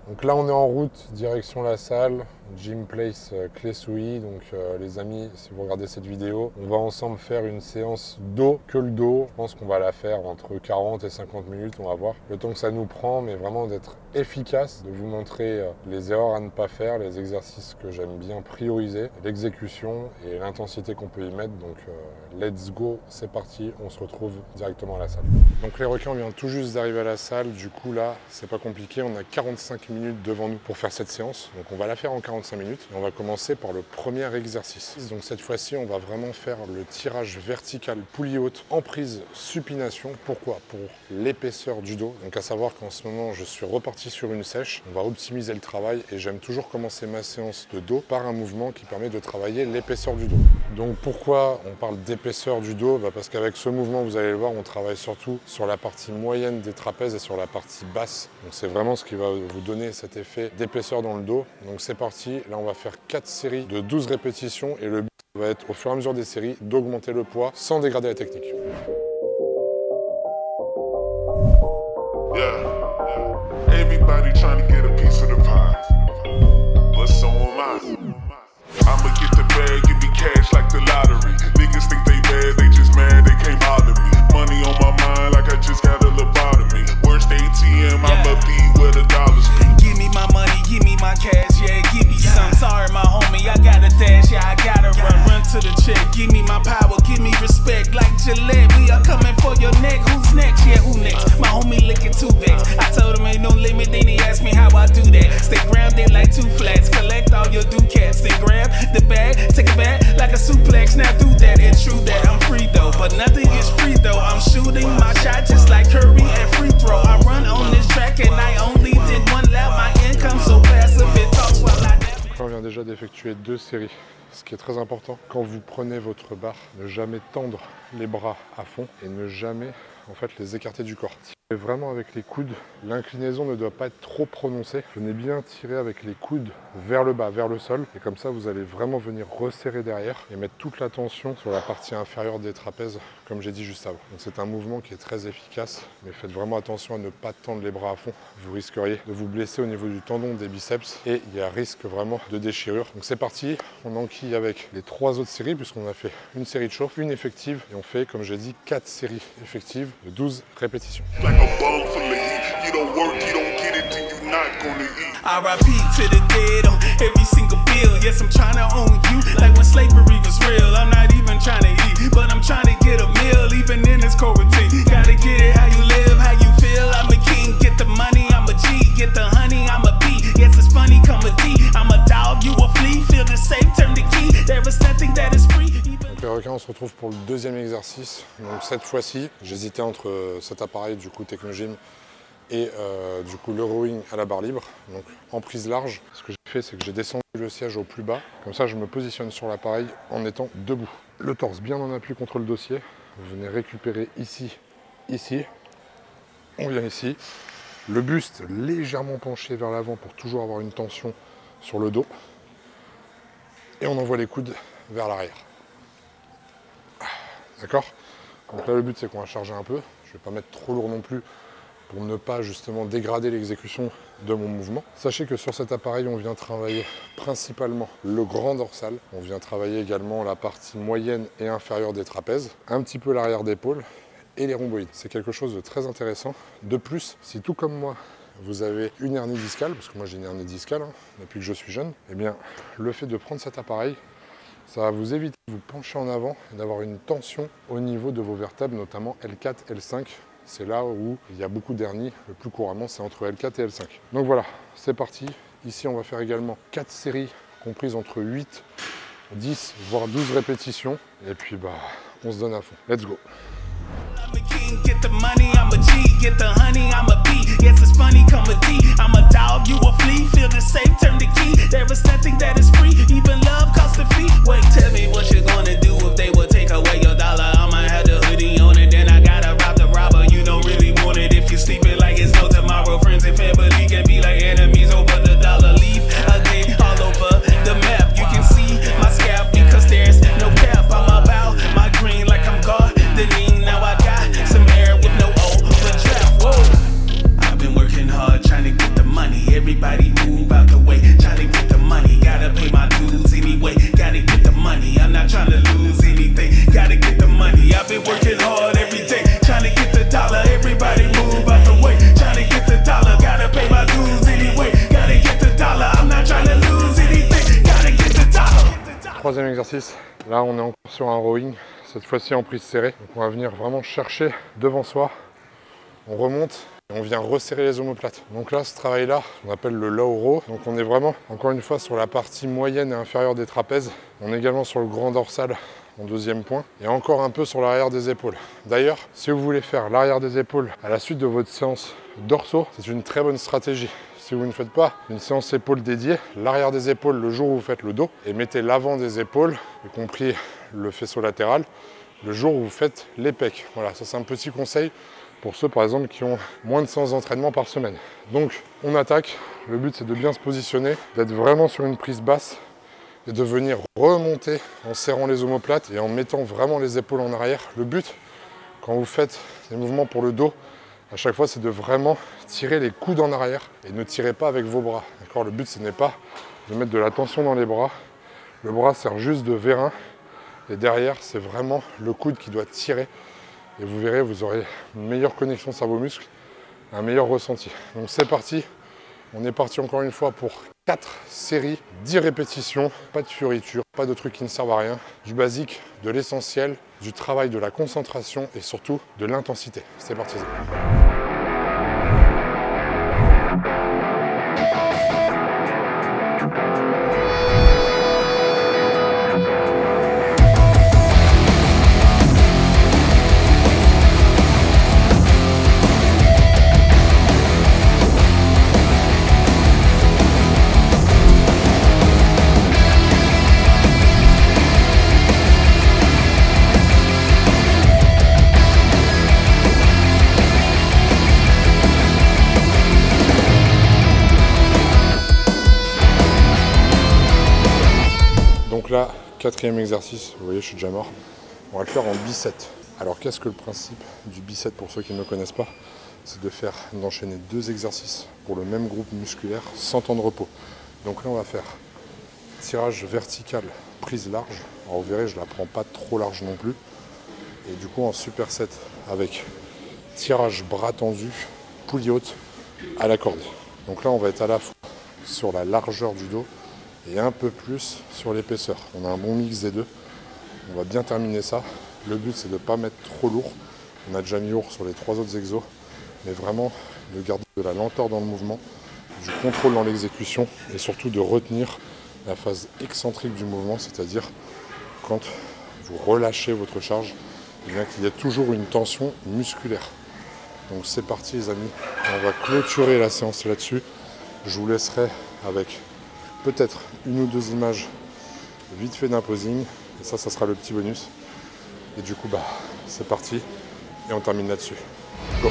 Donc là on est en route, direction la salle, Gym Place Clé-Souilly. Donc les amis, si vous regardez cette vidéo, on va ensemble faire une séance dos, que le dos. Je pense qu'on va la faire entre 40 et 50 minutes, on va voir le temps que ça nous prend, mais vraiment d'être efficace, de vous montrer les erreurs à ne pas faire, les exercices que j'aime bien prioriser, l'exécution et l'intensité qu'on peut y mettre. Donc let's go, c'est parti, on se retrouve directement à la salle. Donc les requins, on vient tout juste d'arriver à la salle, du coup là c'est pas compliqué, on a 45 minutes devant nous pour faire cette séance, donc on va la faire en 45 minutes et on va commencer par le premier exercice. Donc cette fois-ci on va vraiment faire le tirage vertical poulie haute en prise supination. Pourquoi? Pour l'épaisseur du dos. Donc à savoir qu'en ce moment je suis reparti sur une sèche, on va optimiser le travail et j'aime toujours commencer ma séance de dos par un mouvement qui permet de travailler l'épaisseur du dos. Donc pourquoi on parle d'épaisseur du dos? Parce qu'avec ce mouvement, vous allez le voir, on travaille surtout sur la partie moyenne des trapèzes et sur la partie basse. Donc c'est vraiment ce qui va vous donner cet effet d'épaisseur dans le dos. Donc c'est parti, là on va faire 4 séries de 12 répétitions et le but va être au fur et à mesure des séries d'augmenter le poids sans dégrader la technique. Everybody trying to get a piece of the pie, but so am I. I'ma get the bag, give me cash like the lottery. Niggas think they bad, they just mad, they can't bother me. Money on my mind like I just got a lobotomy. Worst ATM, I'ma be where the dollars be. Give me my money, give me my cash, yeah, give me some. Sorry, my homie, I gotta dash, yeah, I gotta run to the check. Give me my power, give me respect, like Gillette. We are coming for your neck. Who's next? Yeah, who next? My homie looking too vexed. I told him ain't no limit, then he asked me how I do that. Stay grounded like 2 flats, collect all your ducats, then grab the bag, take it back like a suplex. Now do that and true that I'm free though, but nothing is free though. I'm shooting my shot just like Curry at free throw. I run on this track and I only did 1 lap. My income so passive it talks while I nap. Là, on vient déjà d'effectuer 2 séries. Ce qui est très important, quand vous prenez votre barre, ne jamais tendre les bras à fond et ne jamais en fait les écarter du corps. Tirez vraiment avec les coudes, l'inclinaison ne doit pas être trop prononcée. Venez bien tirer avec les coudes vers le bas, vers le sol, et comme ça vous allez vraiment venir resserrer derrière et mettre toute la tension sur la partie inférieure des trapèzes, comme j'ai dit juste avant. Donc c'est un mouvement qui est très efficace, mais faites vraiment attention à ne pas tendre les bras à fond. Vous risqueriez de vous blesser au niveau du tendon des biceps et il y a risque vraiment de déchirure. Donc c'est parti, on enquille avec les 3 autres séries puisqu'on a fait une série de chauffe, une effective et on fait, comme j'ai dit, 4 séries effectives de 12 répétitions. R.I.P. to the dead on every single bill. Yes, I'm trying to own you like when slavery was real. I'm not even trying to eat, but I'm trying to get a meal, even in this quarantine. Gotta get it how you live, how you feel. I'm a king, get the money, I'm a G, get the honey, I'm a B. Yes, it's funny, come a D. I'm a dog, you a flea. Feel the safe, turn the key. There is nothing that is free. Donc les requins, on se retrouve pour le deuxième exercice. Donc cette fois-ci, j'hésitais entre cet appareil du coup Technogym et du coup le rowing à la barre libre, donc en prise large. Ce que j'ai fait, c'est que j'ai descendu le siège au plus bas, comme ça je me positionne sur l'appareil en étant debout. Le torse bien en appui contre le dossier, vous venez récupérer ici, ici, on vient ici, le buste légèrement penché vers l'avant pour toujours avoir une tension sur le dos, et on envoie les coudes vers l'arrière. D'accord? Donc là le but c'est qu'on va charger un peu, je ne vais pas mettre trop lourd non plus, pour ne pas justement dégrader l'exécution de mon mouvement. Sachez que sur cet appareil, on vient travailler principalement le grand dorsal. On vient travailler également la partie moyenne et inférieure des trapèzes, un petit peu l'arrière d'épaule et les rhomboïdes. C'est quelque chose de très intéressant. De plus, si tout comme moi, vous avez une hernie discale, parce que moi j'ai une hernie discale depuis que je suis jeune, eh bien le fait de prendre cet appareil, ça va vous éviter de vous pencher en avant et d'avoir une tension au niveau de vos vertèbres, notamment L4, L5. C'est là où il y a beaucoup d'hernies, le plus couramment c'est entre L4 et L5. Donc voilà, c'est parti. Ici on va faire également 4 séries comprises entre 8, 10, voire 12 répétitions. Et puis bah, on se donne à fond. Let's go. I'm a king, get the money, I'm a G, get the honey, I'm a B. Yes, it's funny, come a D. I'm a dog, you a flea. Feel the safe, turn the key. There is nothing that is free. Even love costs a fee. Wait, tell me what you're gonna do if they would take away your dollar. I'ma have the hoodie on it, then I gotta rob the robber. You don't really want it if you're sleeping like it's no tomorrow. Friends and family can be like enemies over the dollar. Leave again all over the map. You can see my scalp because there's no cap. I'm about my green like I'm gardening. Now I got some air with no overdraft. Whoa, I've been working hard trying to get the money. Everybody move out the way, trying to get the money. Gotta pay my dues anyway, gotta get the money. I'm not trying to lose anything, gotta get the money. I've been working hard every day, trying to get the dollar. Everybody move out the way, trying to get the dollar. Gotta pay my dues anyway, gotta get the dollar. I'm not trying to lose anything, gotta get the dollar. Troisième exercice, là on est encore sur un rowing, cette fois-ci en prise serrée. Donc on va venir vraiment chercher devant soi, on remonte et on vient resserrer les omoplates. Donc là, ce travail-là, on appelle le low row. Donc on est vraiment, encore une fois, sur la partie moyenne et inférieure des trapèzes. On est également sur le grand dorsal en deuxième point et encore un peu sur l'arrière des épaules. D'ailleurs, si vous voulez faire l'arrière des épaules à la suite de votre séance dorso, c'est une très bonne stratégie. Si vous ne faites pas une séance épaules dédiée, l'arrière des épaules le jour où vous faites le dos et mettez l'avant des épaules, y compris le faisceau latéral, le jour où vous faites les pecs. Voilà, ça c'est un petit conseil pour ceux par exemple qui ont moins de séances d'entraînement par semaine. Donc on attaque, le but c'est de bien se positionner, d'être vraiment sur une prise basse et de venir remonter en serrant les omoplates et en mettant vraiment les épaules en arrière. Le but, quand vous faites des mouvements pour le dos, à chaque fois, c'est de vraiment tirer les coudes en arrière et ne tirez pas avec vos bras. Le but, ce n'est pas de mettre de la tension dans les bras. Le bras sert juste de vérin et derrière, c'est vraiment le coude qui doit tirer. Et vous verrez, vous aurez une meilleure connexion cerveau-muscle, un meilleur ressenti. Donc c'est parti. On est parti encore une fois pour 4 séries, 10 répétitions, pas de fioritures, pas de trucs qui ne servent à rien, du basique, de l'essentiel, du travail, de la concentration et surtout de l'intensité. C'est parti. Donc là, quatrième exercice, vous voyez, je suis déjà mort. On va le faire en bicep. Alors qu'est-ce que le principe du bicep pour ceux qui ne le connaissent pas? C'est d'enchaîner 2 exercices pour le même groupe musculaire sans temps de repos. Donc là, on va faire tirage vertical, prise large. Alors vous verrez, je ne la prends pas trop large non plus. Et du coup, en superset avec tirage bras tendu, poulie haute à la corde. Donc là, on va être à la fois sur la largeur du dos et un peu plus sur l'épaisseur. On a un bon mix des deux. On va bien terminer ça. Le but, c'est de ne pas mettre trop lourd. On a déjà mis lourd sur les 3 autres exos, mais vraiment de garder de la lenteur dans le mouvement, du contrôle dans l'exécution et surtout de retenir la phase excentrique du mouvement, c'est-à-dire quand vous relâchez votre charge, il y a toujours une tension musculaire. Donc c'est parti les amis, on va clôturer la séance là-dessus. Je vous laisserai avec peut-être 1 ou 2 images vite fait d'un posing, et ça sera le petit bonus. Et du coup, c'est parti, et on termine là-dessus. Go!